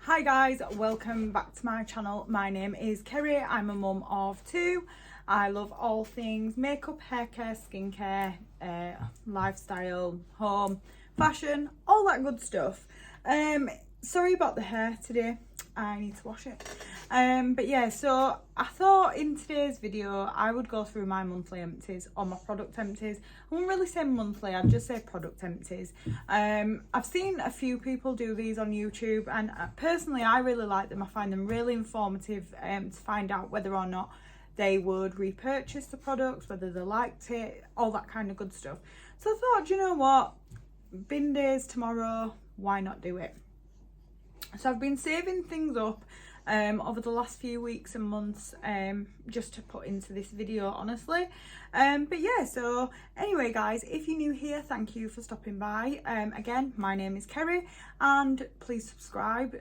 Hi guys, welcome back to my channel. My name is Kerry. I'm a mum of two. I love all things makeup, haircare, skincare, lifestyle, home, fashion, all that good stuff. Sorry about the hair today. I need to wash it. But yeah, so I thought in today's video I would go through my monthly empties or my product empties. I won't really say monthly, I'd just say product empties. I've seen a few people do these on YouTube, and personally I really like them. I find them really informative to find out whether or not they would repurchase the products, whether they liked it, all that kind of good stuff. So I thought, you know what, bin days tomorrow, why not do it? So I've been saving things up over the last few weeks and months just to put into this video, honestly. But yeah, so anyway guys, if you're new here, thank you for stopping by. Again, my name is Kerry, and please subscribe,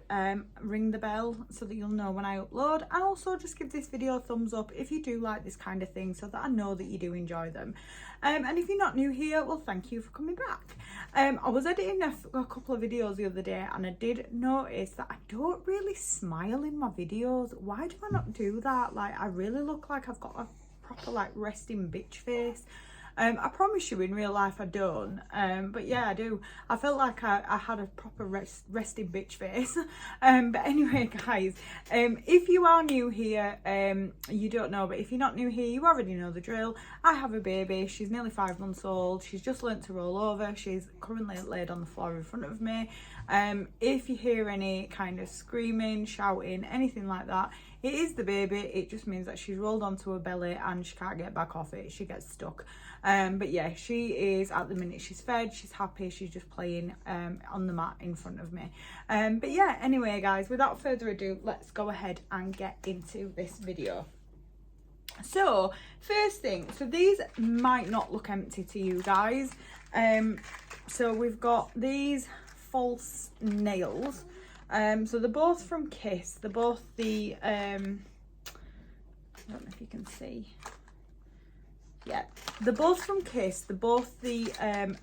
ring the bell so that you'll know when I upload, and also just give this video a thumbs up if you do like this kind of thing, so that I know that you do enjoy them. And if you're not new here, well, thank you for coming back. I was editing a couple of videos the other day, and I did notice that I don't really smile in my videos. Why do I not do that? Like, I really look like I've got a proper like resting bitch face. I promise you in real life I don't, but yeah, I do. I felt like I had a proper resting bitch face. But anyway guys, if you are new here, you don't know, but if you're not new here, you already know the drill. I have a baby. She's nearly 5 months old. She's just learnt to roll over. She's currently laid on the floor in front of me. If you hear any kind of screaming, shouting, anything like that, it is the baby. It just means that she's rolled onto her belly and she can't get back off it. She gets stuck. But yeah, she is, at the minute, she's fed, she's happy, she's just playing on the mat in front of me. But yeah, anyway guys, without further ado, let's go ahead and get into this video. So first thing, so these might not look empty to you guys. So we've got these false nails. So they're both from Kiss. They're both the I don't know if you can see. Yeah, they're both from Kiss. They're both the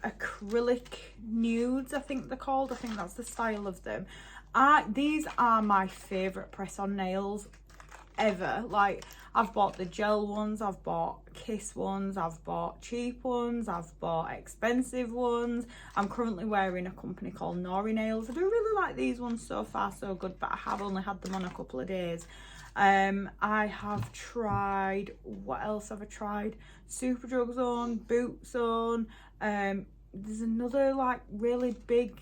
acrylic nudes, I think they're called. I think that's the style of them. These are my favourite press-on nails ever. Like, I've bought the gel ones, I've bought Kiss ones, I've bought cheap ones, I've bought expensive ones. I'm currently wearing a company called LOreal nails. I do really like these ones. So far so good, but I have only had them on a couple of days. I have tried, what else have I tried? Superdrug Zone, Boot Zone. There's another like really big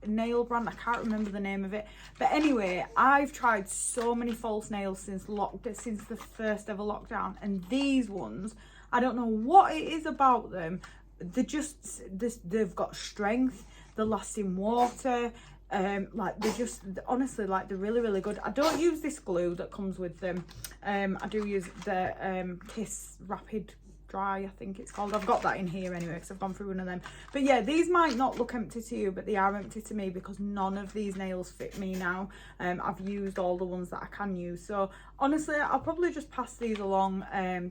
nail brand, I can't remember the name of it, but anyway, I've tried so many false nails since the first ever lockdown, and these ones, I don't know what it is about them. They're just they've got strength, they last in water. Like, they're just, honestly, like, they're really good. I don't use this glue that comes with them. I do use the Kiss Rapid Dry, I think it's called. I've got that in here anyway because I've gone through one of them. But yeah, these might not look empty to you, but they are empty to me because none of these nails fit me now. I've used all the ones that I can use. So honestly, I'll probably just pass these along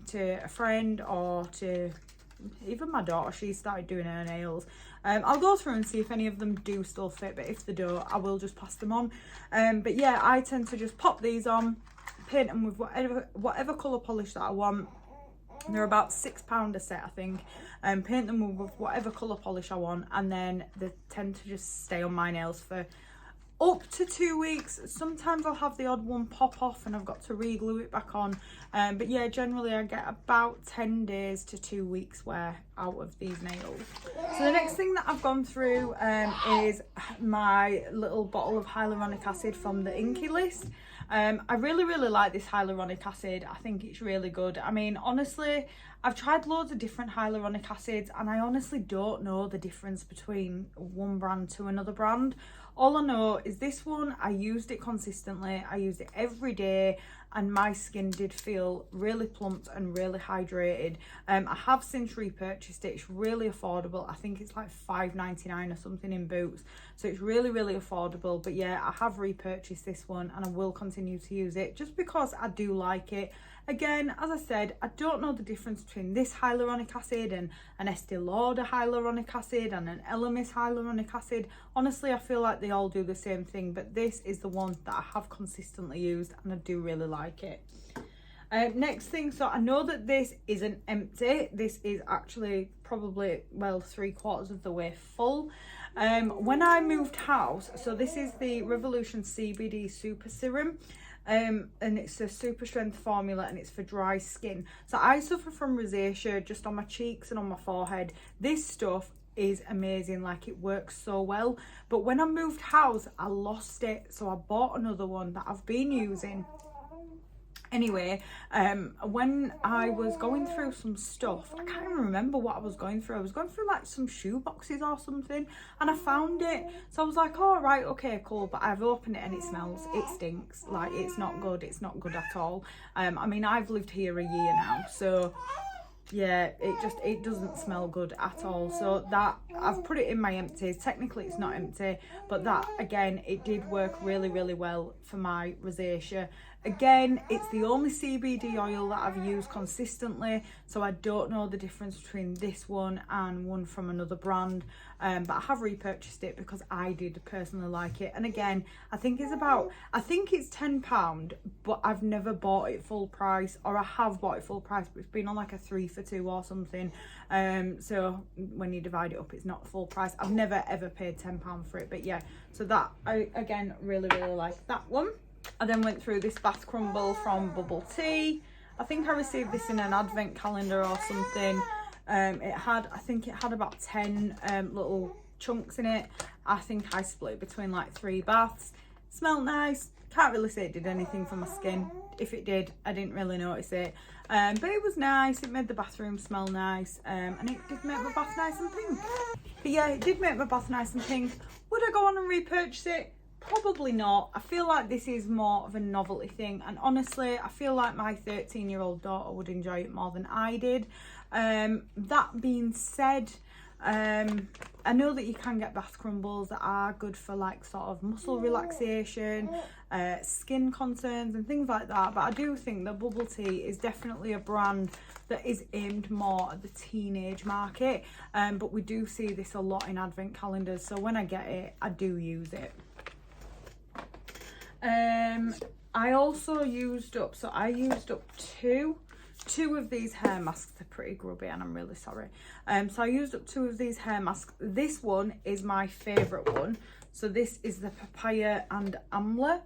to a friend, or to even my daughter. She started doing her nails. I'll go through and see if any of them do still fit, but if they don't, I will just pass them on. But yeah, I tend to just pop these on, paint them with whatever colour polish that I want. They're about £6 a set, I think. Paint them with whatever colour polish I want, and then they tend to just stay on my nails for up to 2 weeks. Sometimes I'll have the odd one pop off and I've got to re-glue it back on. But yeah, generally I get about 10 days to 2 weeks wear out of these nails. So the next thing that I've gone through is my little bottle of hyaluronic acid from the Inky list. I really like this hyaluronic acid. I think it's really good. I mean, honestly, I've tried loads of different hyaluronic acids, and I honestly don't know the difference between one brand to another brand. All I know is this one, I used it consistently. I used it every day. and my skin did feel really plumped and really hydrated. I have since repurchased it. It's really affordable. I think it's like $5.99 or something in Boots, so it's really, really affordable. But yeah, I have repurchased this one and I will continue to use it just because I do like it. Again, as I said, I don't know the difference between this hyaluronic acid and an Estee Lauder hyaluronic acid and an Elemis hyaluronic acid. Honestly, I feel like they all do the same thing, but this is the one that I have consistently used and I do really like it. Next thing, so I know that this isn't empty. This is actually probably, well, 3/4 of the way full. When I moved house, so this is the Revolution CBD Super Serum. And it's a super strength formula and it's for dry skin. So I suffer from rosacea just on my cheeks and on my forehead. This stuff is amazing, like it works so well. But when I moved house, I lost it, so I bought another one that I've been using. Anyway, when I was going through some stuff, I can't even remember what I was going through. I was going through like some shoe boxes or something, and I found it. So I was like, oh, right, okay, cool. But I've opened it and it smells, it stinks. Like, it's not good. It's not good at all. I mean, I've lived here a year now, so yeah, it doesn't smell good at all. So that, I've put it in my empties. Technically it's not empty, but that, again, it did work really, really well for my rosacea. Again, it's the only CBD oil that I've used consistently, so I don't know the difference between this one and one from another brand, but I have repurchased it because I did personally like it. And again, I think it's £10, but I've never bought it full price, or I have bought it full price, but it's been on like a 3 for 2 or something. So when you divide it up, it's not full price. I've never ever paid £10 for it, but yeah, so that, I again really, really like that one. I then went through this bath crumble from Bubble Tea. I think I received this in an advent calendar or something. I think it had about 10 little chunks in it. I think I split it between like 3 baths. Smelled nice. Can't really say it did anything for my skin. If it did, I didn't really notice it. But it was nice. It made the bathroom smell nice. And it did make my bath nice and pink. But yeah, it did make my bath nice and pink. Would I go on and repurchase it? Probably not. I feel like this is more of a novelty thing, and honestly I feel like my 13-year-old daughter would enjoy it more than I did. That being said, I know that you can get bath crumbles that are good for like sort of muscle relaxation, skin concerns and things like that, but I do think that Bubble Tea is definitely a brand that is aimed more at the teenage market, but we do see this a lot in advent calendars, so when I get it I do use it. I also used up, so I used up two of these hair masks. They're pretty grubby and I'm really sorry. So I used up 2 of these hair masks. This one is my favourite one. So this is the Papaya and Amla.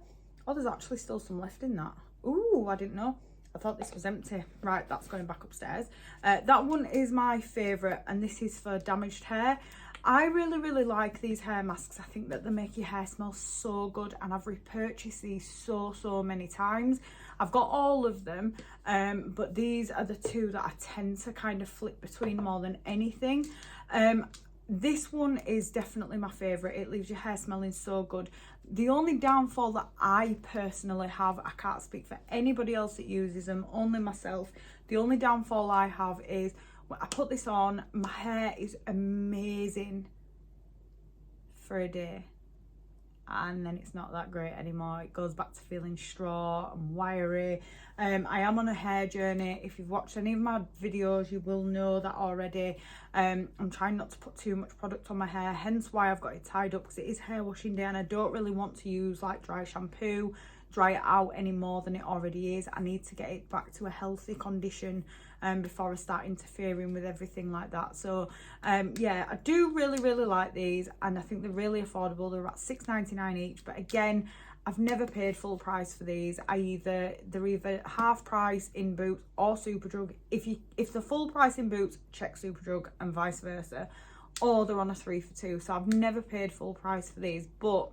Oh, there's actually still some left in that. Ooh, I didn't know. I thought this was empty. Right, that's going back upstairs. That one is my favourite, and this is for damaged hair. I really, really like these hair masks. I think that they make your hair smell so good, and I've repurchased these so many times. I've got all of them, but these are the 2 that I tend to kind of flip between more than anything. This one is definitely my favourite. It leaves your hair smelling so good. The only downfall that I personally have, I can't speak for anybody else that uses them, only myself. The only downfall I have is when I put this on, my hair is amazing for a day, and then it's not that great anymore. It goes back to feeling straw and wiry. I am on a hair journey. If you've watched any of my videos, you will know that already. I'm trying not to put too much product on my hair, hence why I've got it tied up, because it is hair washing day and I don't really want to use like dry shampoo, dry it out any more than it already is. I need to get it back to a healthy condition before I start interfering with everything like that. So yeah, I do really like these, and I think they're really affordable. They're about $6.99 each, but again, I've never paid full price for these. They're either half price in Boots or Superdrug. If the full price in Boots, check Superdrug, and vice versa, or they're on a 3 for 2. So I've never paid full price for these, but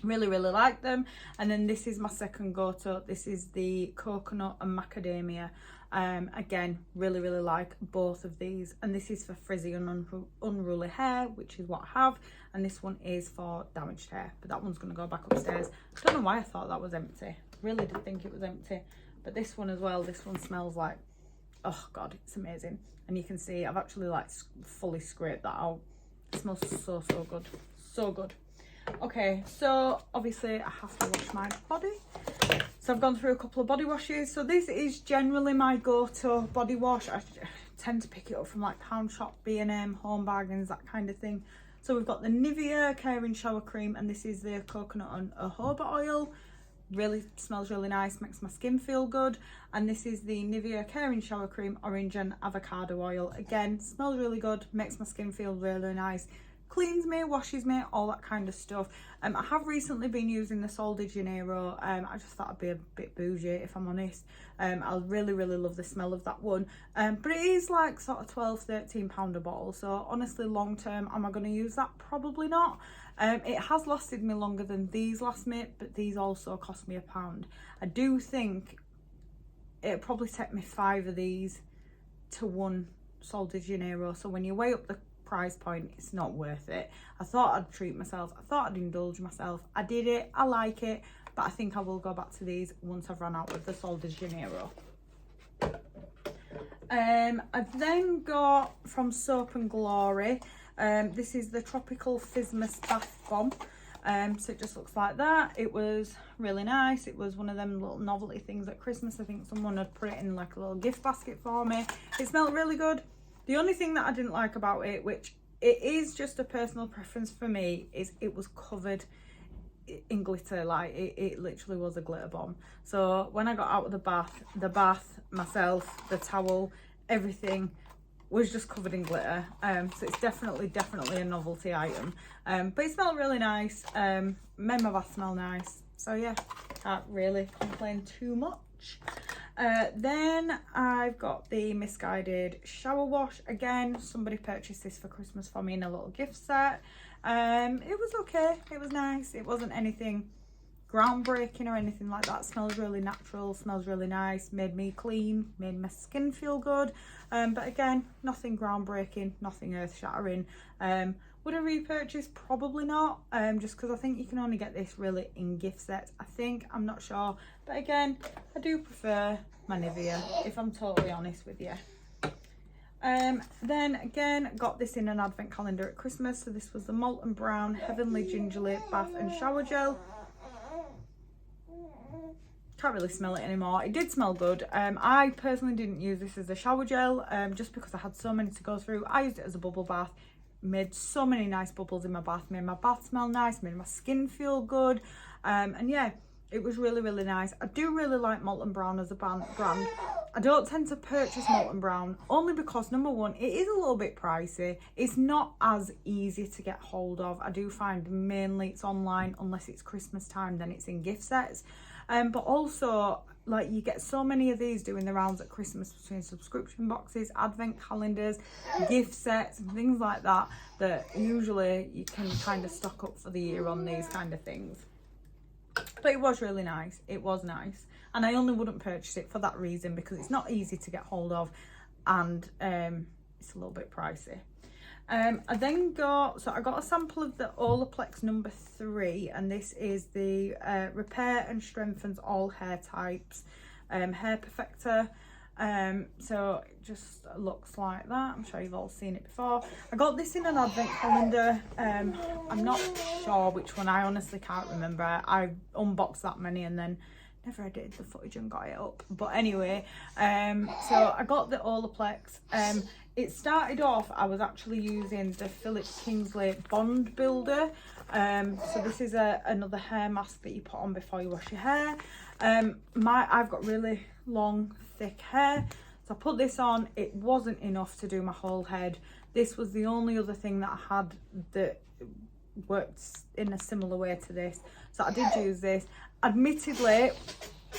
really like them. And then this is my second go-to. This is the coconut and macadamia. Again, really like both of these, and this is for frizzy and unruly hair, which is what I have, and this one is for damaged hair, but that one's going to go back upstairs. I don't know why I thought that was empty. Really did think it was empty. But this one as well, this one smells like, oh god, it's amazing. And you can see I've actually like fully scraped that out. It smells so good, so good. Okay, so obviously I have to wash my body. So I've gone through a couple of body washes. So this is generally my go-to body wash. I tend to pick it up from like Pound Shop, B&M, Home Bargains, that kind of thing. So we've got the Nivea Caring Shower Cream, and this is the coconut and jojoba oil. Really smells really nice, makes my skin feel good. And this is the Nivea Caring Shower Cream Orange and Avocado Oil. Again, smells really good, makes my skin feel really nice, cleans me, washes me, all that kind of stuff. I have recently been using the Sol de Janeiro. I just thought I'd be a bit bougie, if I'm honest. I really love the smell of that one, but it is like sort of £12-13 a bottle, so honestly long term, am I going to use that? Probably not. It has lasted me longer than these last me, but these also cost me £1. I do think it'll probably take me 5 of these to 1 Sol de Janeiro, so when you weigh up the price point, it's not worth it. I thought I'd treat myself, I thought I'd indulge myself, I did it, I like it, but I think I will go back to these once I've run out of the Sol de Janeiro. I've then got from Soap and Glory, this is the Tropical Fizzmas Bath Bomb. So it just looks like that. It was really nice. It was one of them little novelty things at Christmas. I think someone had put it in like a little gift basket for me. It smelled really good. The only thing that I didn't like about it, which it is just a personal preference for me, is it was covered in glitter. Like it literally was a glitter bomb. So when I got out of the bath, myself, the towel, everything was just covered in glitter. So it's definitely a novelty item. But it smelled really nice. Made my bath smell nice. So yeah, can't really complain too much. Then I've got the Misguided shower wash. Again, somebody purchased this for Christmas for me in a little gift set. It was okay, it was nice. It wasn't anything groundbreaking or anything like that. Smells really natural, smells really nice, made me clean, made my skin feel good. But again, nothing groundbreaking, nothing earth shattering. Would I repurchase? Probably not, just because I think you can only get this really in gift sets, I think. I'm not sure, but again, I do prefer my Nivea, if I'm totally honest with you. Then again, got this in an advent calendar at Christmas. So this was the Molten Brown Heavenly Gingerly Bath and Shower Gel. Can't really smell it anymore. It did smell good. I personally didn't use this as a shower gel, just because I had so many to go through. I used it as a bubble bath. Made so many nice bubbles in my bath, made my bath smell nice, made my skin feel good, and yeah, it was really nice. I do really like Molten Brown as a brand. I don't tend to purchase Molten Brown only because, number one, it is a little bit pricey. It's not as easy to get hold of. I do find mainly it's online, unless it's Christmas time, then it's in gift sets. But also, like, you get so many of these doing the rounds at Christmas between subscription boxes, advent calendars, gift sets and things like that, that usually you can kind of stock up for the year on these kind of things. But it was really nice. It was nice. And I only wouldn't purchase it for that reason, because it's not easy to get hold of, and it's a little bit pricey. I then got a sample of the Olaplex number 3, and this is the Repair and Strengthens All Hair Types hair perfector. So it just looks like that. I'm sure you've all seen it before. I got this in an advent calendar. I'm not sure which one. I honestly can't remember. I unboxed that many and then never edited the footage and got it up. But anyway, so I got the Olaplex. It started off, I was actually using the Philip Kingsley Bond Builder. So this is another hair mask that you put on before you wash your hair. I've got really long, thick hair. So I put this on. It wasn't enough to do my whole head. This was the only other thing that I had that worked in a similar way to this. So I did use this. Admittedly,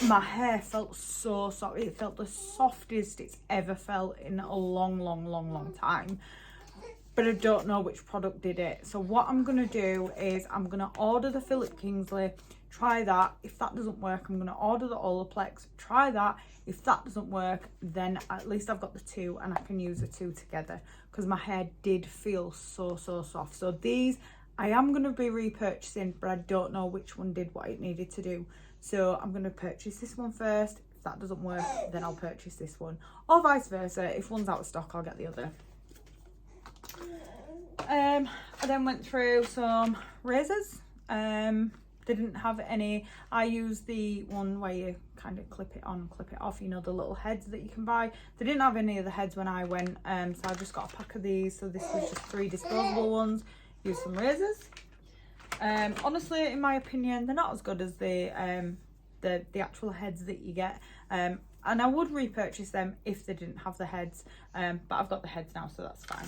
my hair felt so soft. It felt the softest it's ever felt in a long time. But I don't know which product did it. So what I'm going to do is I'm going to order the Philip Kingsley, try that. If that doesn't work, I'm going to order the Olaplex, try that. If that doesn't work, then at least I've got the two and I can use the two together, because my hair did feel so soft. So these I am going to be repurchasing, but I don't know which one did what it needed to do. So I'm going to purchase this one first. If that doesn't work, then I'll purchase this one, or vice versa. If one's out of stock, I'll get the other. I then went through some razors. They didn't have any. I used the one where you kind of clip it on, clip it off, you know, the little heads that you can buy. They didn't have any of the heads when I went, so I just got a pack of these. So this was just 3 disposable ones. Use some razors. Honestly, in my opinion, they're not as good as the actual heads that you get. And I would repurchase them if they didn't have the heads, but I've got the heads now, so that's fine.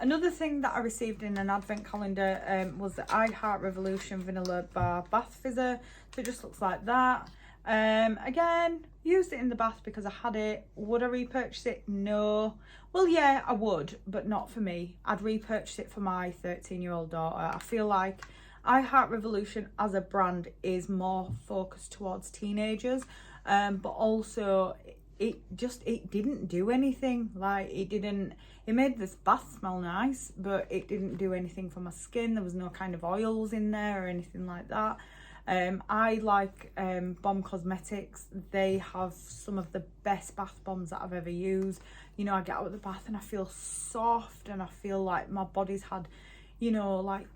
Another thing that I received in an advent calendar was the Hydrating Vanilla Bar Bath Fizzer. So it just looks like that. Again, used it in the bath because I had it. Would I repurchase it? No. Well, yeah, I would, but not for me. I'd repurchase it for my 13-year-old daughter. I feel like Hydrating as a brand is more focused towards teenagers, but also it didn't do anything. Like, it made this bath smell nice, but it didn't do anything for my skin. There was no kind of oils in there or anything like that. I like Bomb Cosmetics. They have some of the best bath bombs that I've ever used. You know, I get out of the bath and I feel soft, and I feel like my body's had, you know, like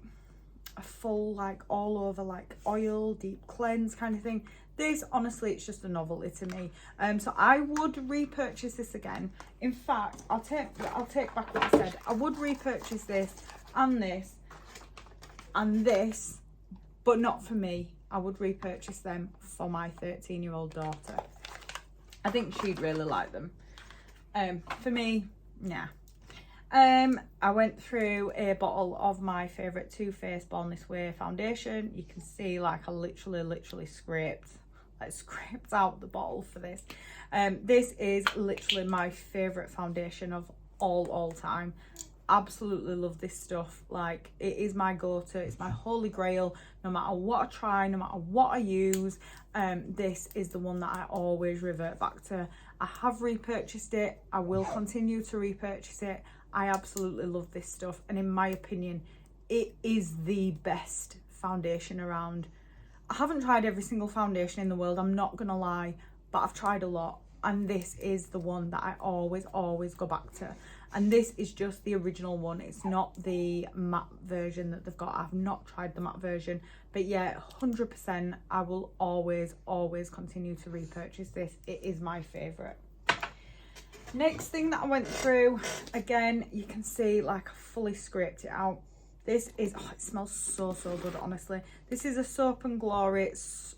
a full, like all over, like oil, deep cleanse kind of thing. This, honestly, it's just a novelty to me. So I would repurchase this again. In fact, I'll take back what I said. I would repurchase this and this and this, but not for me. I would repurchase them for my 13-year-old daughter. I think she'd really like them. For me, nah. I went through a bottle of my favourite Too Faced Born This Way foundation. You can see, like, I literally scraped out the bottle for this. This is literally my favourite foundation of all time. Absolutely love this stuff. Like, it is my go-to. It's my holy grail. No matter what I try, no matter what I use, this is the one that I always revert back to. I have repurchased it. I will continue to repurchase it. I absolutely love this stuff, and in my opinion, it is the best foundation around. I haven't tried every single foundation in the world, I'm not gonna lie, but I've tried a lot, and this is the one that I always go back to. And this is just the original one. It's not the matte version that they've got. I've not tried the matte version, but yeah, 100% I will always continue to repurchase this. It is my favorite. Next thing that I went through, again, you can see, like, I fully scraped it out. This is, oh, it smells so good, honestly. This is a Soap and Glory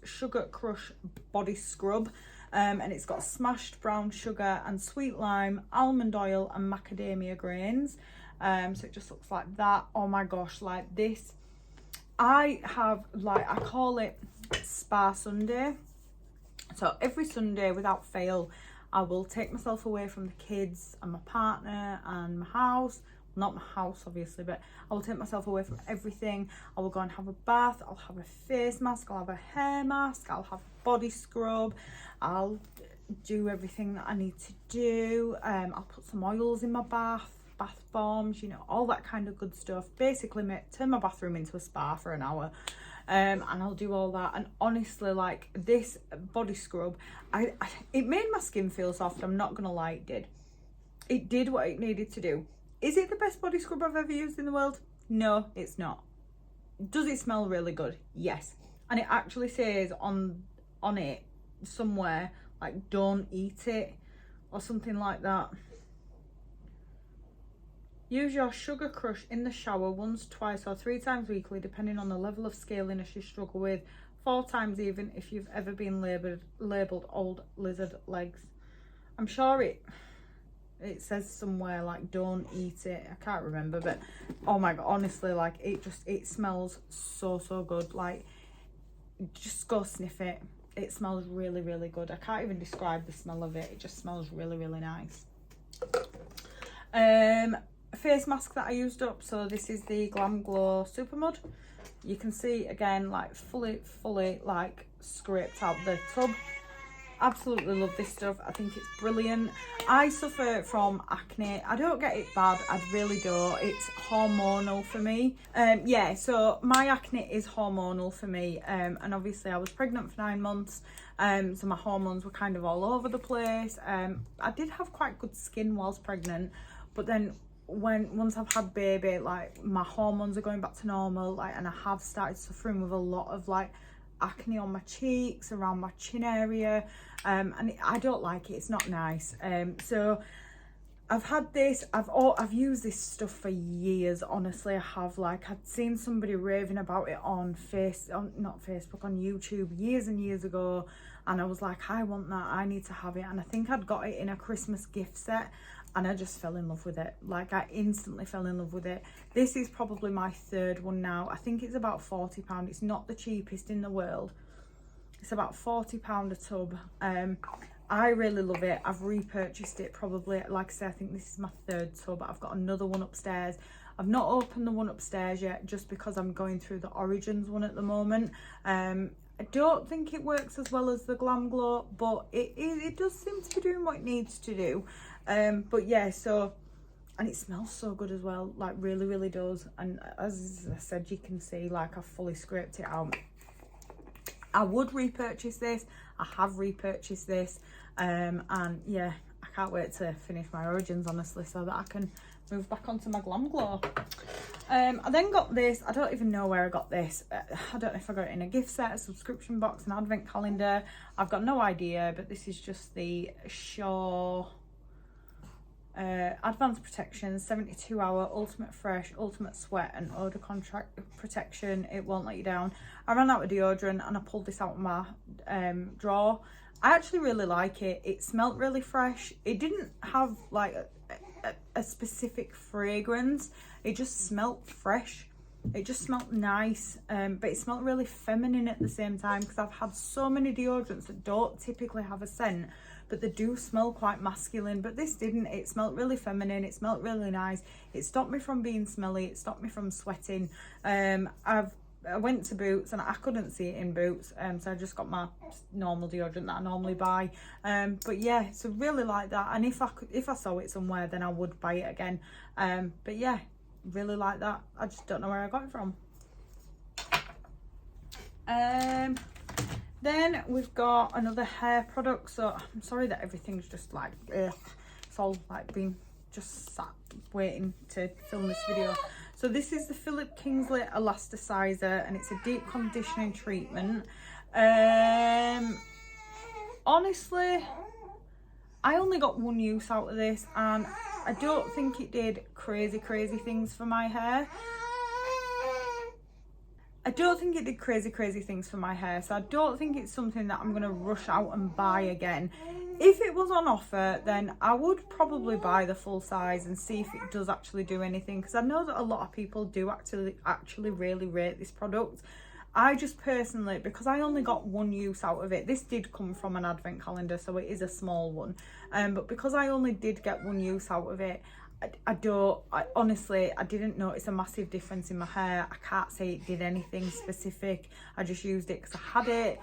Sugar Crush Body Scrub. And it's got smashed brown sugar and sweet lime, almond oil and macadamia grains. So it just looks like that. Oh my gosh, like this, I have, like, I call it Spa Sunday. So every Sunday, without fail, I will take myself away from the kids and my partner and my house. Not my house, obviously, but I will take myself away from everything. I will go and have a bath. I'll have a face mask. I'll have a hair mask. I'll have a body scrub. I'll do everything that I need to do. I'll put some oils in my bath bombs, you know, all that kind of good stuff. Basically, turn my bathroom into a spa for an hour. And I'll do all that. And honestly, like, this body scrub, it made my skin feel soft. I'm not gonna lie, it did. It did what it needed to do. Is it the best body scrub I've ever used in the world? No, it's not. Does it smell really good? Yes. And it actually says on it somewhere, like, don't eat it or something like that. Use your Sugar Crush in the shower once, twice or 3 times weekly, depending on the level of scaliness you struggle with. 4 times even if you've ever been labelled old lizard legs. I'm sure it says somewhere, like, don't eat it. I can't remember, but oh my god, honestly, like, it smells so good. Like, just go sniff it. It smells really good. I can't even describe the smell of it. It just smells really nice. Face mask that I used up. So this is the Glam Glow Super Mud. You can see again, like fully like scraped out the tub. Absolutely love this stuff. I think it's brilliant. I suffer from acne. I don't get it bad, I really don't. It's hormonal for me. Yeah, so my acne is hormonal for me, and obviously I was pregnant for 9 months, so my hormones were kind of all over the place. I did have quite good skin whilst pregnant, but then once I've had baby, like my hormones are going back to normal, like, and I have started suffering with a lot of like acne on my cheeks, around my chin area, and I don't like it. It's not nice. So I've had this, I've used this stuff for years, honestly. I have. Like, I'd seen somebody raving about it on not Facebook, on YouTube years and years ago, and I was like, I want that, I need to have it. And I think I'd got it in a Christmas gift set, and I just fell in love with it. Like, I instantly fell in love with it. This is probably my third one now. I think it's about £40. It's not the cheapest in the world. It's about £40 a tub. I really love it. I've repurchased it probably, like I say, I think this is my third tub. I've got another one upstairs. I've not opened the one upstairs yet, just because I'm going through the Origins one at the moment. I don't think it works as well as the Glam Glow, but it does seem to be doing what it needs to do. But yeah, so, and it smells so good as well, like really does. And as I said, you can see, like, I've fully scraped it out. I would repurchase this. I have repurchased this, and yeah, I can't wait to finish my Origins, honestly, so that I can move back onto my Glam Glow. I then got this. I don't even know where I got this. I don't know if I got it in a gift set, a subscription box, an advent calendar. I've got no idea, but this is just the Shore Advanced Protection 72-hour Ultimate Fresh, Ultimate Sweat and Odor Contract Protection. It won't let you down. I ran out of deodorant and I pulled this out of my drawer. I actually really like it. It smelled really fresh. It didn't have like a specific fragrance. It just smelled fresh. It just smelled nice, but it smelled really feminine at the same time, because I've had so many deodorants that don't typically have a scent, but they do smell quite masculine. But this didn't. It smelled really feminine. It smelled really nice. It stopped me from being smelly. It stopped me from sweating. I went to Boots and I couldn't see it in Boots, so I just got my normal deodorant that I normally buy. But yeah, so really like that. And if I saw it somewhere, then I would buy it again. But yeah, really like that. I just don't know where I got it from. Then we've got another hair product. So I'm sorry that everything's just like, ugh. It's all like been just sat waiting to film this video. So this is the Philip Kingsley elasticizer, and it's a deep conditioning treatment. Honestly, I only got one use out of this, and I don't think it did crazy things for my hair. I don't think it did crazy things for my hair, so I don't think it's something that I'm going to rush out and buy again. If it was on offer, then I would probably buy the full size and see if it does actually do anything, because I know that a lot of people do actually really rate this product. I just personally, because I only got one use out of it, this did come from an advent calendar, so it is a small one, but because I only did get one use out of it, honestly, I didn't notice a massive difference in my hair. I can't say it did anything specific. I just used it because I had it.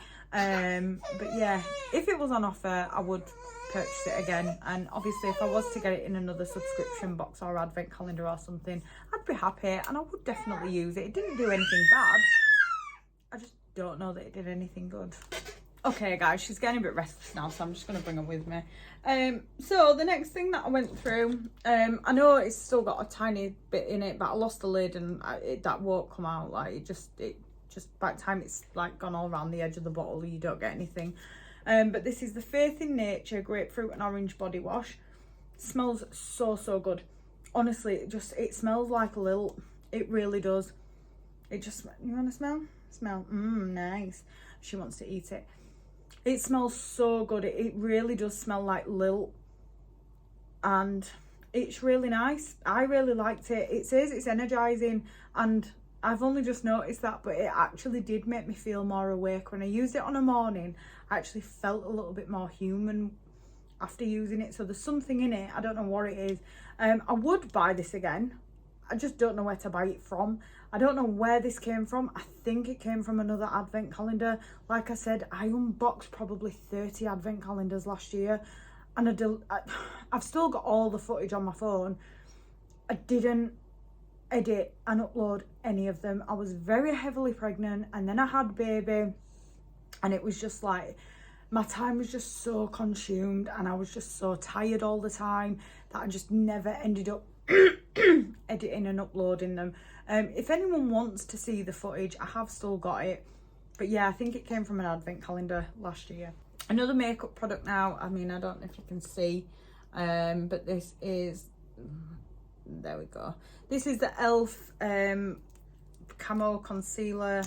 But yeah, if it was on offer, I would purchase it again. And obviously, if I was to get it in another subscription box or advent calendar or something, I'd be happy and I would definitely use it. It didn't do anything bad. I just don't know that it did anything good. Okay guys, she's getting a bit restless now, so I'm just going to bring her with me. So the next thing that I went through, I know it's still got a tiny bit in it, but I lost the lid and that won't come out. Like, it just by the time it's like gone all around the edge of the bottle, you don't get anything. But this is the Faith in Nature Grapefruit and Orange Body Wash. Smells so good. Honestly, it smells like Lilt. It really does. It just, you want to smell? Smell. Nice. She wants to eat it. It smells so good. It really does smell like Lilt, and it's really nice. I really liked it. It says it's energizing, and I've only just noticed that, but it actually did make me feel more awake. When I used it on a morning, I actually felt a little bit more human after using it. So there's something in it. I don't know what it is. I would buy this again. I just don't know where to buy it from. I don't know where this came from. I think it came from another advent calendar. Like I said, I unboxed probably 30 advent calendars last year, and I've still got all the footage on my phone. I didn't edit and upload any of them. I was very heavily pregnant, and then I had baby, and it was just like, my time was just so consumed, and I was just so tired all the time that I just never ended up editing and uploading them. If anyone wants to see the footage, I have still got it. But yeah, I think it came from an advent calendar last year. Another makeup product now. I mean, I don't know if you can see, but this is, there we go. This is the ELF camo concealer.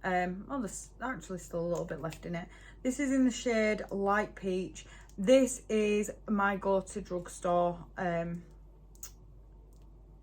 Oh, there's actually still a little bit left in it. This is in the shade Light Peach. This is my go-to drugstore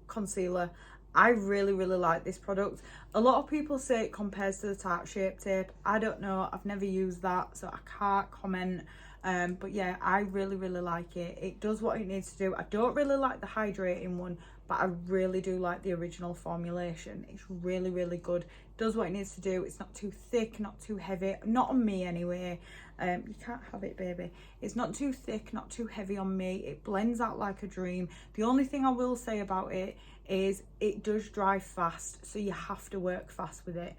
concealer. I really like this product. A lot of people say it compares to the Tarte Shape Tape. I don't know, I've never used that, so I can't comment. But yeah, I really like it. It does what it needs to do. I don't really like the hydrating one, but I really do like the original formulation. It's really good. It does what it needs to do. It's not too thick, not too heavy. Not on me anyway. You can't have it, baby. It's not too thick, not too heavy on me. It blends out like a dream. The only thing I will say about it is it does dry fast, so you have to work fast with it.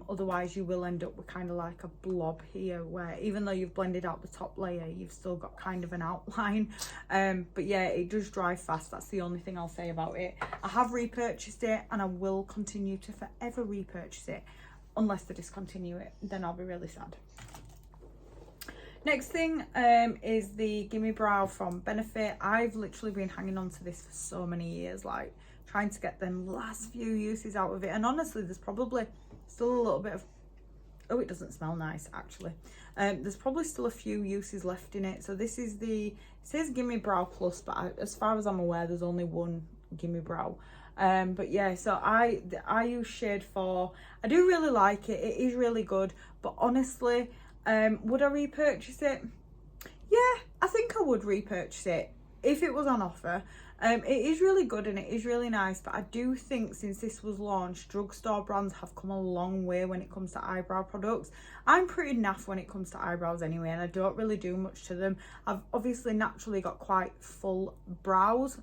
Otherwise you will end up with kind of like a blob here, where even though you've blended out the top layer, you've still got kind of an outline. But yeah, it does dry fast. That's the only thing I'll say about it. I have repurchased it, and I will continue to forever repurchase it unless they discontinue it. Then I'll be really sad. Next thing is the Gimme Brow from Benefit. I've literally been hanging on to this for so many years, like trying to get them last few uses out of it. And honestly, there's probably still a little bit of, oh, it doesn't smell nice actually. There's probably still a few uses left in it. So this is it says Gimme Brow Plus, but as far as I'm aware, there's only one Gimme Brow. But yeah, so I use shade 4. I do really like it. It is really good, but honestly, would I repurchase it? Yeah, I think I would repurchase it if it was on offer. It is really good and it is really nice, but I do think since this was launched, drugstore brands have come a long way when it comes to eyebrow products. I'm pretty naff when it comes to eyebrows anyway, and I don't really do much to them. I've obviously naturally got quite full brows.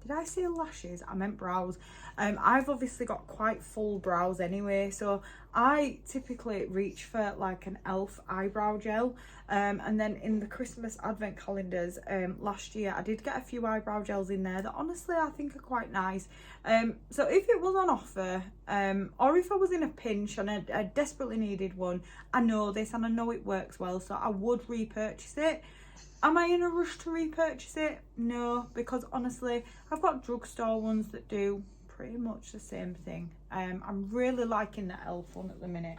Did I say lashes? I meant brows. I've obviously got quite full brows anyway, so I typically reach for like an ELF eyebrow gel. And then in the Christmas advent calendars last year, I did get a few eyebrow gels in there that honestly I think are quite nice. So if it was on offer, or if I was in a pinch and I desperately needed one, I know this and I know it works well, so I would repurchase it. Am I in a rush to repurchase it? No, because honestly, I've got drugstore ones that do pretty much the same thing. I'm really liking the ELF one at the minute.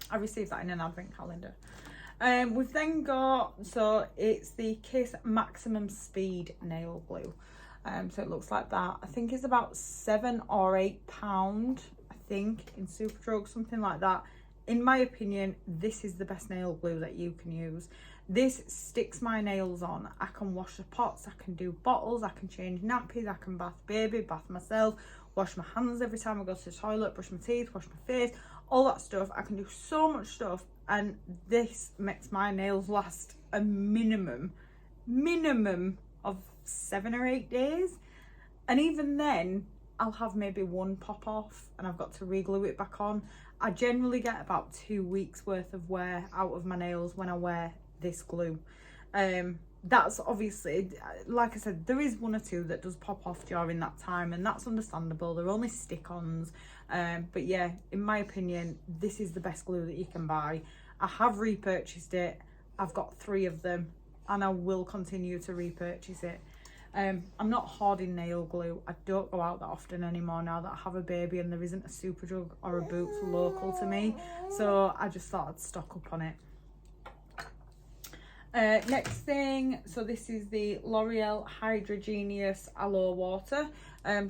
I received that in an advent calendar. We've then got, so it's the Kiss Maximum Speed Nail Glue. So it looks like that. I think it's about £7 or £8, I think, in Superdrug, something like that. In my opinion, this is the best nail glue that you can use. This sticks my nails on. I can wash the pots, I can do bottles, I can change nappies, I can bath baby, bath myself, wash my hands every time I go to the toilet, brush my teeth, wash my face, all that stuff. I can do so much stuff, and this makes my nails last a minimum of 7 or 8 days. And even then, I'll have maybe one pop off and I've got to re-glue it back on. I generally get about 2 weeks worth of wear out of my nails when I wear this glue. That's obviously, like I said, there is one or two that does pop off during that time, and that's understandable. They're only stick-ons. But yeah, in my opinion, this is the best glue that you can buy. I have repurchased it. I've got 3 of them and I will continue to repurchase it. I'm not hoarding nail glue. I don't go out that often anymore now that I have a baby and there isn't a Superdrug or a Boots local to me, so I just thought I'd stock up on it. Next thing, so this is the L'Oreal Hydrogenious Aloe Water.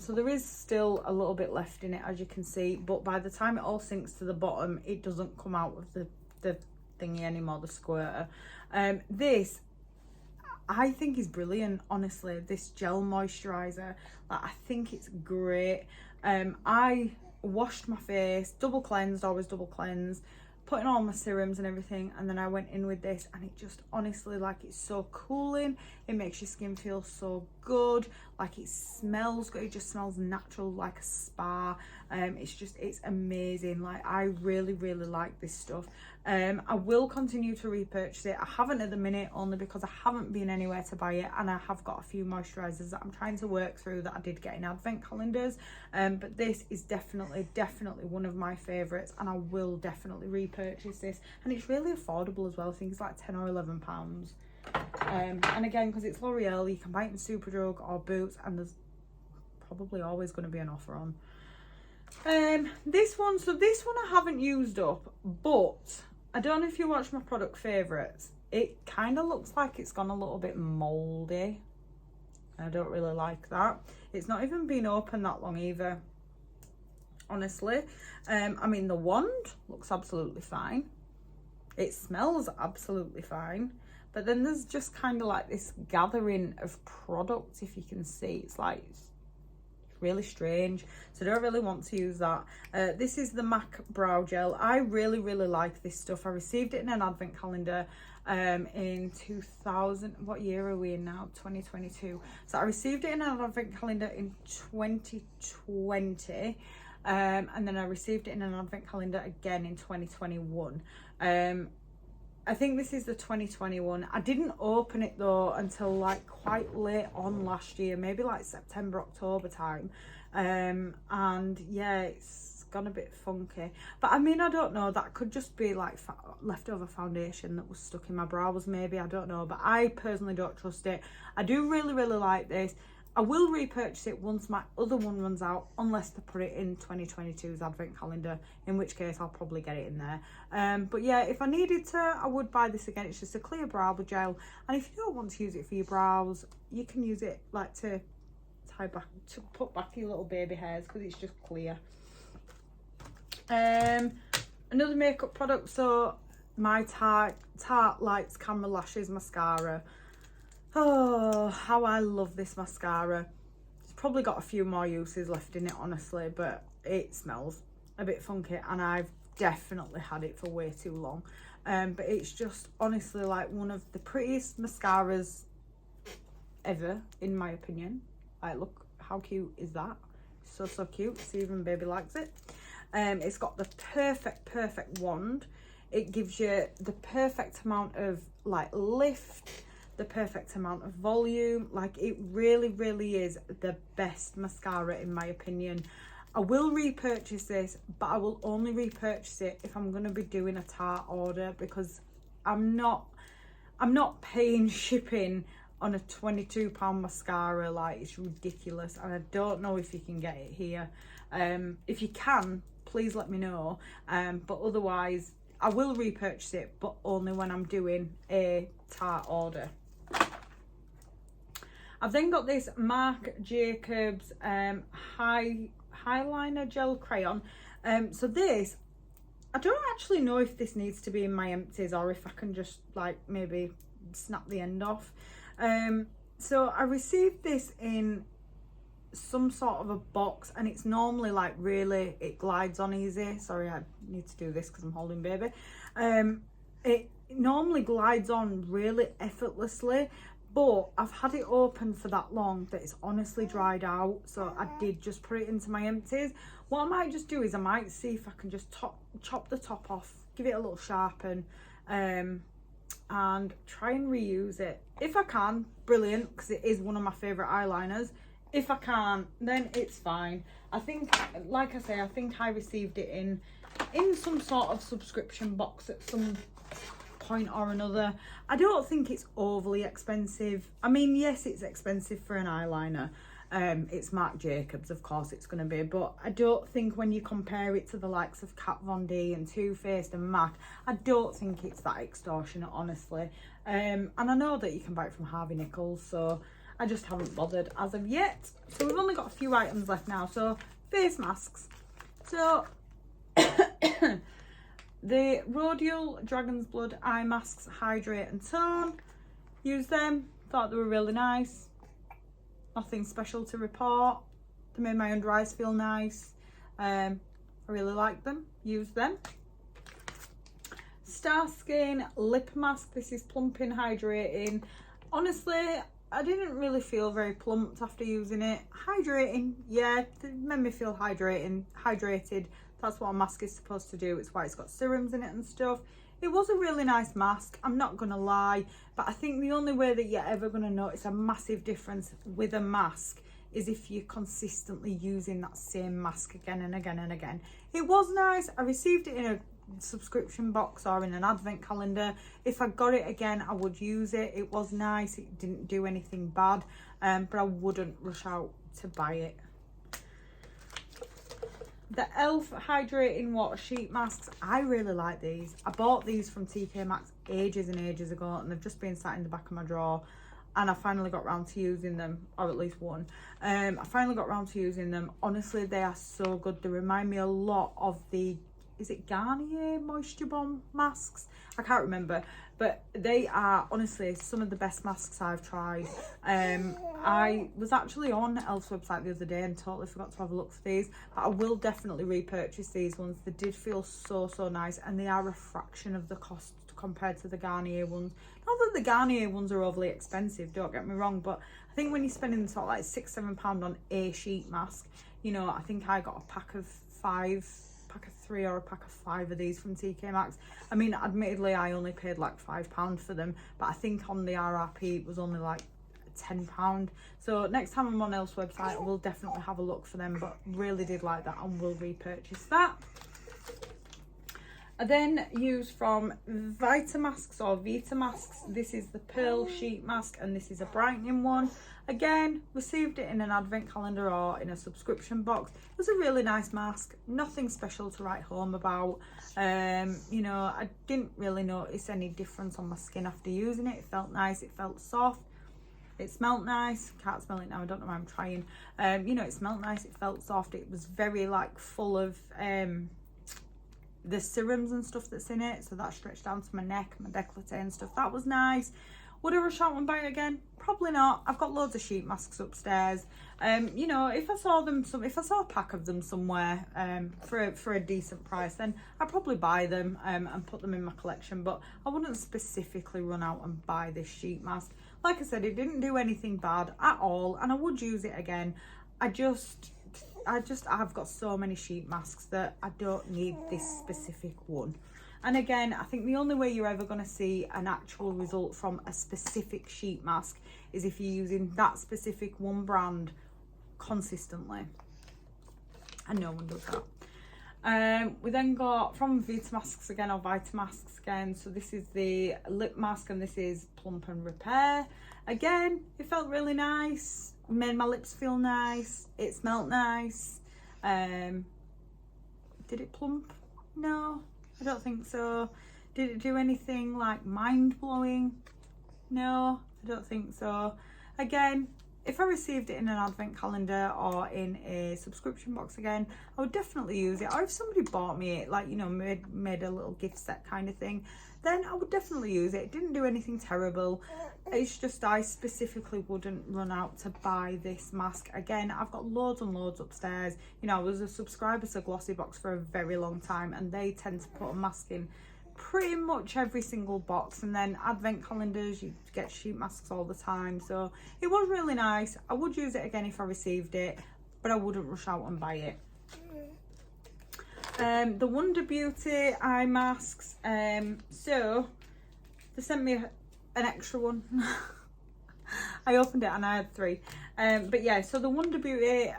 So there is still a little bit left in it, as you can see, but by the time it all sinks to the bottom, it doesn't come out of the thingy anymore, the squirter. This I think is brilliant, honestly. This gel moisturizer, like, I think it's great. I washed my face, double cleansed, always double cleanse, put in all my serums and everything, and then I went in with this, and it just honestly, like, it's so cooling. It makes your skin feel so good, like it smells good, it just smells natural, like a spa. It's amazing. Like, I really like this stuff. I will continue to repurchase it. I haven't at the minute, only because I haven't been anywhere to buy it, and I have got a few moisturizers that I'm trying to work through that I did get in advent calendars, but this is definitely one of my favorites, and I will definitely repurchase this. And it's really affordable as well. I think it's like 10 or 11 pounds. And again, because it's L'Oreal, you can buy it in Superdrug or Boots, and there's probably always going to be an offer on. This one I haven't used up, but I don't know if you watch my product favourites. It kind of looks like it's gone a little bit mouldy. I don't really like that. It's not even been open that long either, honestly. I mean, the wand looks absolutely fine. It smells absolutely fine. But then there's just kind of like this gathering of products, if you can see. It's like, it's really strange. So I don't really want to use that. This is the MAC Brow Gel. I really like this stuff. I received it in an advent calendar in 2000. What year are we in now? 2022. So I received it in an advent calendar in 2020. And then I received it in an advent calendar again in 2021. I think this is the 2021. I didn't open it though until like quite late on last year, maybe like September, October time. And yeah, it's gone a bit funky. But I mean, I don't know, that could just be like leftover foundation that was stuck in my brows maybe, I don't know. But I personally don't trust it. I do really like this. I will repurchase it once my other one runs out, unless they put it in 2022's advent calendar, in which case I'll probably get it in there. But yeah, if I needed to, I would buy this again. It's just a clear brow gel, and if you don't want to use it for your brows, you can use it like to tie back, to put back your little baby hairs, because it's just clear. Another makeup product, so my Tarte Lights Camera Lashes mascara. Oh, how I love this mascara. It's probably got a few more uses left in it, honestly, but it smells a bit funky, and I've definitely had it for way too long. But it's just honestly like one of the prettiest mascaras ever, in my opinion. Like, look how cute is that? So cute. See, even baby likes it. It's got the perfect wand. It gives you the perfect amount of like lift, the perfect amount of volume. Like, it really is the best mascara in my opinion. I will repurchase this, but I will only repurchase it if I'm going to be doing a Tarte order, because I'm not paying shipping on a £22 mascara. Like, it's ridiculous, and I don't know if you can get it here. If you can, please let me know. But otherwise I will repurchase it, but only when I'm doing a Tarte order. I've then got this Marc Jacobs eyeliner gel crayon. So this, I don't actually know if this needs to be in my empties, or if I can just like maybe snap the end off. So I received this in some sort of a box, and it's normally like really, it glides on easy. Sorry, I need to do this because I'm holding baby. It normally glides on really effortlessly, but I've had it open for that long that it's honestly dried out, so I did just put it into my empties. What I might just do is I might see if I can just chop the top off, give it a little sharpen, and try and reuse it. If I can, brilliant, because it is one of my favourite eyeliners. If I can't, then it's fine. I think, like I say, I think I received it in some sort of subscription box at some point or another. I don't think it's overly expensive. I mean, yes, it's expensive for an eyeliner. It's Marc Jacobs, of course it's going to be, but I don't think when you compare it to the likes of Kat Von D and Too Faced and MAC, I don't think it's that extortionate, honestly. And I know that you can buy it from Harvey Nichols, so I just haven't bothered as of yet. So we've only got a few items left now. So face masks. So the L'Oreal Dragon's Blood eye masks hydrate and tone. Use them. Thought they were really nice. Nothing special to report. They made my under eyes feel nice. I really like them, use them. Star Skin lip mask. This is plumping, hydrating. Honestly, I didn't really feel very plumped after using it. Hydrating, yeah, it made me feel hydrated. That's what a mask is supposed to do. It's why it's got serums in it and stuff. It was a really nice mask, I'm not gonna lie, but I think the only way that you're ever gonna notice a massive difference with a mask is if you're consistently using that same mask again and again and again. It was nice. I received it in a subscription box or in an advent calendar. If I got it again, I would use it. It was nice. It didn't do anything bad, but I wouldn't rush out to buy it. The e.l.f. hydrating water sheet masks, I really like these. I bought these from TK Maxx ages and ages ago, and they've just been sat in the back of my drawer, and I finally got round to using them, or at least one. I finally got round to using them. Honestly, they are so good. They remind me a lot of the, is it Garnier Moisture Bomb masks? I can't remember, but they are honestly some of the best masks I've tried. I was actually on e.l.f.'s website the other day and totally forgot to have a look for these, but I will definitely repurchase these ones. They did feel so nice, and they are a fraction of the cost compared to the Garnier ones. Not that the Garnier ones are overly expensive, don't get me wrong, but I think when you're spending sort of like £6-7 on a sheet mask, you know, I think I got a pack of 3 or a pack of 5 of these from TK Maxx. I mean, admittedly, I only paid like £5 for them, but I think on the RRP it was only like £10. So next time I'm on e.l.f.'s website, I will definitely have a look for them, but really did like that and will repurchase that. I then use from Vitamasks or Vitamasks. This is the Pearl Sheet Mask, and this is a brightening one. Again, received it in an advent calendar or in a subscription box. It was a really nice mask, nothing special to write home about. You know, I didn't really notice any difference on my skin after using it. It felt nice, it felt soft. It smelled nice. Can't smell it now, I don't know why I'm trying. You know, it smelled nice, it felt soft. It was very like full of the serums and stuff that's in it, so that stretched down to my neck, my décolleté and stuff. That was nice. Would I rush out and buy it again? Probably not. I've got loads of sheet masks upstairs. You know, if I saw a pack of them somewhere for a decent price, then I'd probably buy them and put them in my collection, but I wouldn't specifically run out and buy this sheet mask. Like I said, it didn't do anything bad at all, and I would use it again. I've got so many sheet masks that I don't need this specific one. And again, I think the only way you're ever going to see an actual result from a specific sheet mask is if you're using that specific one brand consistently. And no one does that. We then got from Vitamasks again, or Vitamasks again. So this is the lip mask, and this is Plump and Repair. Again, it felt really nice. Made my lips feel nice. It smelled nice. Did it plump? No, I don't think so. Did it do anything like mind-blowing? No, I don't think so. Again, if I received it in an advent calendar or in a subscription box again, I would definitely use it. Or if somebody bought me it, like, you know, made a little gift set kind of thing, then I would definitely use it. It didn't do anything terrible. It's just I specifically wouldn't run out to buy this mask again. I've got loads and loads upstairs. You know, I was a subscriber to Glossy Box for a very long time, and they tend to put a mask in pretty much every single box, and then advent calendars, you get sheet masks all the time. So it was really nice. I would use it again if I received it, but I wouldn't rush out and buy it. The Wonder Beauty eye masks, so they sent me an extra one. I opened it and I had 3, but yeah, so the Wonder Beauty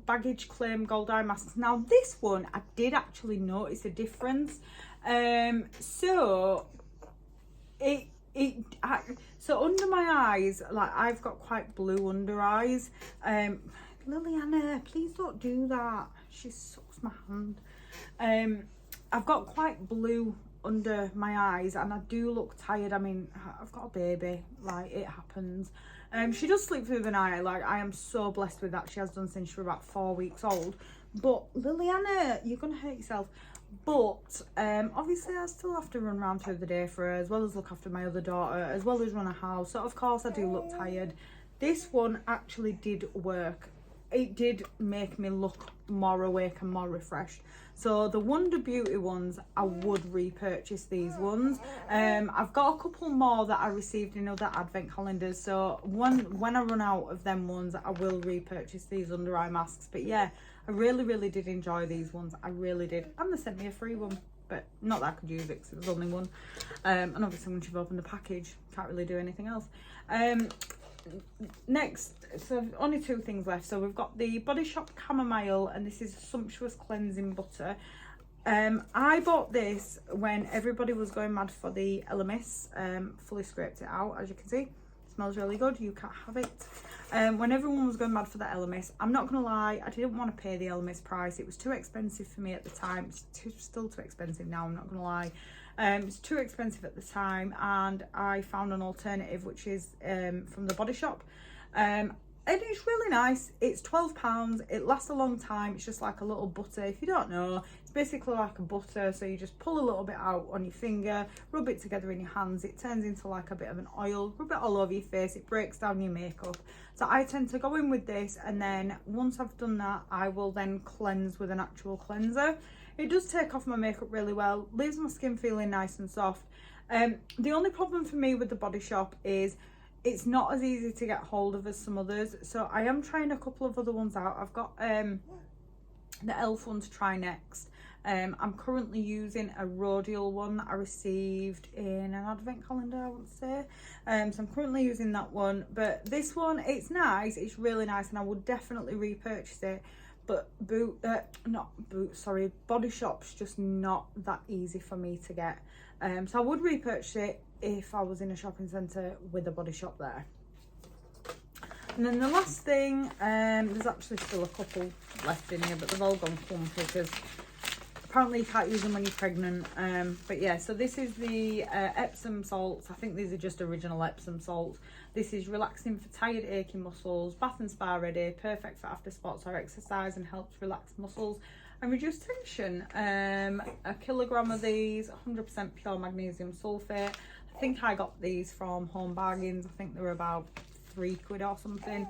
baggage claim gold eye masks. Now this one I did actually notice a difference. So so under my eyes, like, I've got quite blue under eyes. Liliana, please don't do that. She sucks my hand. I've got quite blue under my eyes, and I do look tired. I mean, I've got a baby, like, it happens. She does sleep through the night. Like, I am so blessed with that. She has done since she was about 4 weeks old. But Liliana, you're gonna hurt yourself. But obviously I still have to run around through the day for her, as well as look after my other daughter, as well as run a house. So of course I do look tired. This one actually did work it did make me look more awake and more refreshed. So the Wonder Beauty ones, I would repurchase these ones. I've got a couple more that I received in other advent calendars, so when I run out of them ones, I will repurchase these under eye masks. But yeah, I really did enjoy these ones. I really did. And they sent me a free one, but not that I could use it because it was only one. And obviously once you've opened the package, can't really do anything else. Next, so only 2 things left. So we've got the Body Shop Chamomile, and this is Sumptuous Cleansing Butter. I bought this when everybody was going mad for the Elemis. Fully scraped it out, as you can see. Smells really good. You can't have it. When everyone was going mad for the Elemis, I'm not gonna lie, I didn't want to pay the Elemis price. It was too expensive for me at the time. It's still too expensive now, I'm not gonna lie. It's too expensive at the time, and I found an alternative, which is from the Body Shop, and it's really nice. It's £12. It lasts a long time. It's just like a little butter. If you don't know, it's basically like a butter. So you just pull a little bit out on your finger, rub it together in your hands. It turns into like a bit of an oil. Rub it all over your face. It breaks down your makeup. So I tend to go in with this, and then once I've done that, I will then cleanse with an actual cleanser. It does take off my makeup really well, leaves my skin feeling nice and soft. The only problem for me with the Body Shop is it's not as easy to get hold of as some others. So I am trying a couple of other ones out. I've got the e.l.f. one to try next. I'm currently using a LOreal one that I received in an advent calendar, I would say. So I'm currently using that one. But this one, it's nice. It's really nice, and I would definitely repurchase it. But Body Shop's just not that easy for me to get. So I would repurchase it if I was in a shopping centre with a Body Shop there. And then the last thing, there's actually still a couple left in here, but they've all gone clumpy because apparently you can't use them when you're pregnant. But yeah, so this is the Epsom salts. I think these are just original Epsom salts. This is relaxing for tired, aching muscles, bath and spa ready, perfect for after sports or exercise, and helps relax muscles and reduce tension. A kilogram of these, 100% pure magnesium sulfate. I think I got these from Home Bargains. I think they were about £3 or something.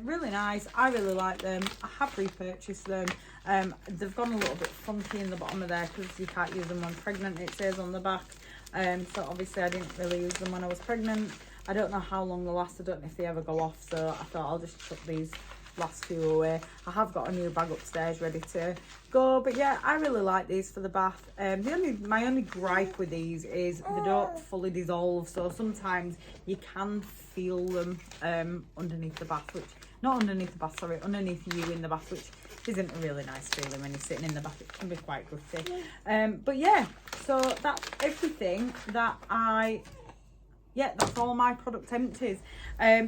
Really nice. I really like them. I have repurchased them. They've gone a little bit funky in the bottom of there because you can't use them when pregnant, it says on the back. So obviously I didn't really use them when I was pregnant. I don't know how long they last. I don't know if they ever go off, so I thought I'll just chuck these last few away. I have got a new bag upstairs ready to go, but yeah, I really like these for the bath. My only gripe with these is they don't fully dissolve, so sometimes you can feel them underneath the bath, underneath you in the bath, which isn't a really nice feeling when you're sitting in the bath. It can be quite gritty. But yeah, so that's everything that that's all my product empties.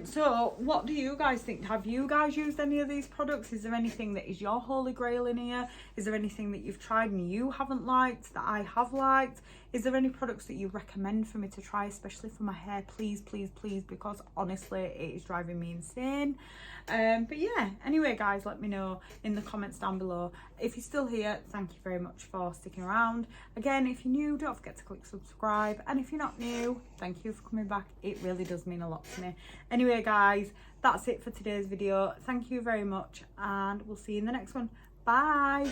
So what do you guys think? Have you guys used any of these products? Is there anything that is your holy grail in here? Is there anything that you've tried and you haven't liked that I have liked? Is there any products that you recommend for me to try, especially for my hair? Please, because honestly it is driving me insane. But yeah, anyway guys, let me know in the comments down below. If you're still here, thank you very much for sticking around. Again, if you're new, don't forget to click subscribe, and if you're not new, thank you for coming back. It really does mean a lot to me. Anyway guys, that's it for today's video. Thank you very much, and we'll see you in the next one. Bye.